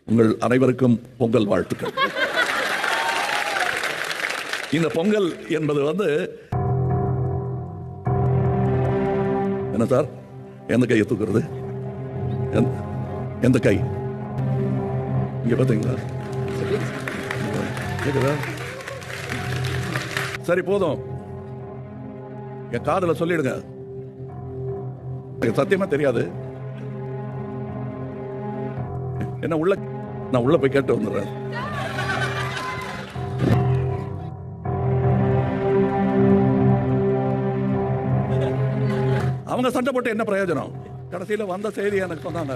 உங்கள் அனைவருக்கும் பொங்கல் வாழ்த்துக்கள். இந்த பொங்கல் என்பது என்ன சார்? எந்த கையை தூக்குறது? எந்த கை? இங்க பாத்தீங்களா? சரி, போதும். என் காதுல சொல்லிடுங்க. சத்தியமா தெரியாது. என்ன உள்ள, நான் உள்ள போய் கேட்டு வந்துடுறேன். அவங்க சண்டை போட்டு என்ன பிரயோஜனம்? கடைசியில வந்த செய்தி எனக்கு சொன்னாங்க.